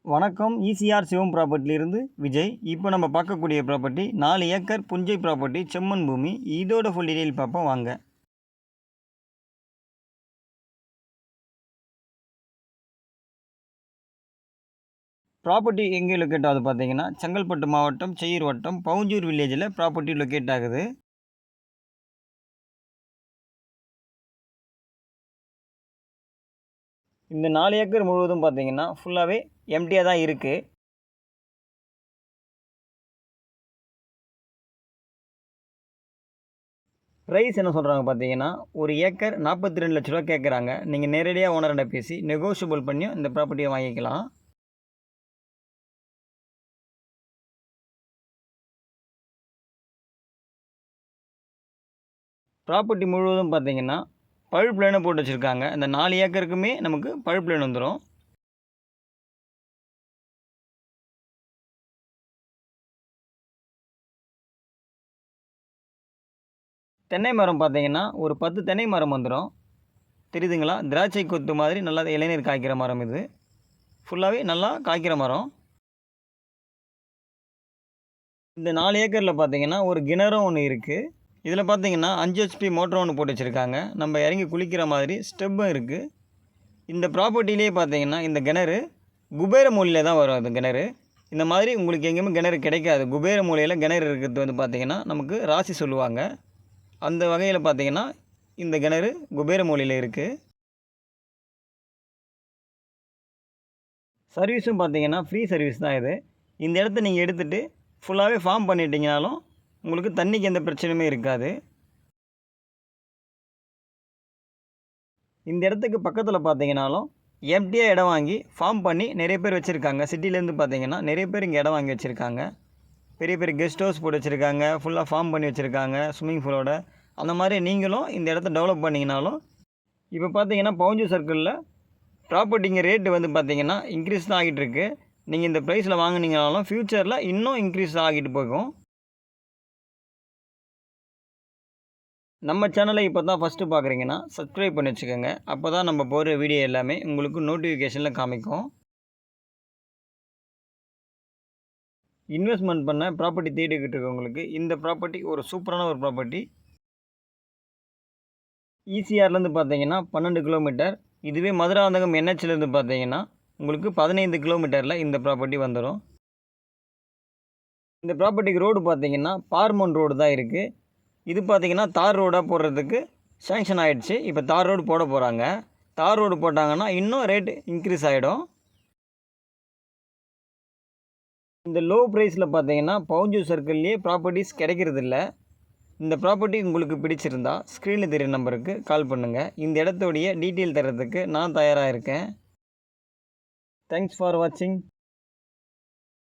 வணக்கம். ஈசிஆர் சிவம் ப்ராப்பர்ட்டிலிருந்து விஜய். இப்போ நம்ம பார்க்கக்கூடிய ப்ராப்பர்ட்டி 4 ஏக்கர் புஞ்சை ப்ராப்பர்ட்டி, செம்மண் பூமி. இதோட ஃபுல் டீட்டெயில் பார்ப்போம் வாங்க. ப்ராப்பர்ட்டி எங்கே லொக்கேட் ஆகுது பார்த்தீங்கன்னா, செங்கல்பட்டு மாவட்டம், செய்யூர் வட்டம், பவுஞ்சூர் வில்லேஜில் ப்ராப்பர்ட்டி லொக்கேட் ஆகுது. இந்த 4 ஏக்கர் முழுவதும் பார்த்தீங்கன்னா ஃபுல்லாகவே எம்டியாக தான் இருக்குது. ப்ரைஸ் என்ன சொல்கிறாங்க பார்த்தீங்கன்னா, ஒரு ஏக்கர் 42 லட்ச ரூபா கேட்குறாங்க. நீங்கள் நேரடியாக ஓனர்கிட்ட பேசி நெகோஷியபிள் பண்ணியும் இந்த ப்ராப்பர்ட்டியை வாங்கிக்கலாம். ப்ராப்பர்ட்டி முழுவதும் பார்த்தீங்கன்னா பழுப் லைனை போட்டு வச்சுருக்காங்க. இந்த 4 ஏக்கருக்குமே நமக்கு பழுப் லைன் வந்துடும். தென்னை மரம் பார்த்தீங்கன்னா ஒரு 10 தென்னை மரம் வந்துடும். தெரியுதுங்களா? திராட்சை கொத்து மாதிரி நல்லா இளநீர் காய்க்கிற மரம் இது. ஃபுல்லாகவே நல்லா காய்க்கிற மரம். இந்த 4 ஏக்கரில் பார்த்தீங்கன்னா ஒரு கிணறும் ஒன்று இருக்குது. இதில் பார்த்தீங்கன்னா 5 HP மோட்டர் ஒன்று போட்டு வச்சுருக்காங்க. நம்ம இறங்கி குளிக்கிற மாதிரி ஸ்டெப்பும் இருக்குது. இந்த ப்ராப்பர்ட்டிலே பார்த்தீங்கன்னா இந்த கிணறு குபேர மூலையில் தான் வரும். அந்த கிணறு இந்த மாதிரி உங்களுக்கு எங்கேயுமே கிணறு கிடைக்காது. குபேர மூலையில் கிணறு இருக்கிறது வந்து பார்த்திங்கன்னா நமக்கு ராசி சொல்லுவாங்க. அந்த வகையில் பார்த்தீங்கன்னா இந்த கிணறு குபேர மூலையில் இருக்குது. சர்வீஸும் பார்த்தீங்கன்னா ஃப்ரீ சர்வீஸ் தான் இது. இந்த இடத்த நீங்கள் எடுத்துகிட்டு ஃபுல்லாகவே ஃபார்ம் பண்ணிட்டீங்கனாலும் உங்களுக்கு தண்ணிக்கு எந்த பிரச்சனையுமே இருக்காது. இந்த இடத்துக்கு பக்கத்தில் பார்த்தீங்கனாலும் எம்டியாக இடம் வாங்கி ஃபார்ம் பண்ணி நிறைய பேர் வச்சுருக்காங்க. சிட்டிலேருந்து பார்த்தீங்கன்னா நிறைய பேர் இங்கே இடம் வாங்கி வச்சுருக்காங்க. பெரிய பெரிய கெஸ்ட் ஹவுஸ் போட்டு வச்சுருக்காங்க. ஃபுல்லாக ஃபார்ம் பண்ணி வச்சுருக்காங்க ஸ்விம்மிங் பூலோட. அந்த மாதிரி நீங்களும் இந்த இடத்த டெவலப் பண்ணிங்கனாலும் இப்போ பார்த்தீங்கன்னா பவுஞ்சூர் சர்க்கிளில் ப்ராப்பர்ட்டிங்க ரேட்டு வந்து பார்த்தீங்கன்னா இன்க்ரீஸ் தான் ஆகிட்டு இருக்குது. நீங்கள் இந்த ப்ரைஸில் வாங்கினீங்கனாலும் ஃப்யூச்சரில் இன்னும் இன்க்ரீஸ் ஆகிட்டு போகும். நம்ம சேனலை இப்போ தான் ஃபஸ்ட்டு பார்க்குறீங்கன்னா சப்ஸ்கிரைப் பண்ணி வச்சுக்கோங்க. அப்போ தான் நம்ம போகிற வீடியோ எல்லாமே உங்களுக்கு நோட்டிஃபிகேஷனில் காமிக்கும். இன்வெஸ்ட்மெண்ட் பண்ண ப்ராப்பர்ட்டி தேடிக்கிட்டு இருக்கவங்களுக்கு இந்த ப்ராப்பர்ட்டி ஒரு சூப்பரான ஒரு ப்ராப்பர்ட்டி. ஈசிஆர்லேருந்து பார்த்தீங்கன்னா 12 கிலோமீட்டர். இதுவே மதுராந்தகம் NHலேருந்து பார்த்தீங்கன்னா உங்களுக்கு 15 கிலோமீட்டரில் இந்த ப்ராப்பர்ட்டி வந்துடும். இந்த ப்ராப்பர்ட்டிக்கு ரோடு பார்த்தீங்கன்னா பார்மோன் ரோடு தான் இருக்குது. இது பார்த்தீங்கன்னா தார் ரோடாக போடுறதுக்கு சேங்ஷன் ஆகிடுச்சு. இப்போ தார் ரோடு போட போகிறாங்க. தார் ரோடு போட்டாங்கன்னா இன்னும் ரேட்டு இன்க்ரீஸ் ஆகிடும். இந்த லோ ப்ரைஸில் பார்த்தீங்கன்னா பவுஞ்சூர் சர்க்கிள்லேயே ப்ராப்பர்ட்டிஸ் கிடைக்கிறதில்ல. இந்த ப்ராப்பர்ட்டி உங்களுக்கு பிடிச்சிருந்தா ஸ்க்ரீனில் தெரியும் நம்பருக்கு கால் பண்ணுங்கள். இந்த இடத்துடைய டீட்டெயில் தரத்துக்கு நான் தயாராக இருக்கேன். தேங்க்ஸ் ஃபார் வாட்சிங்.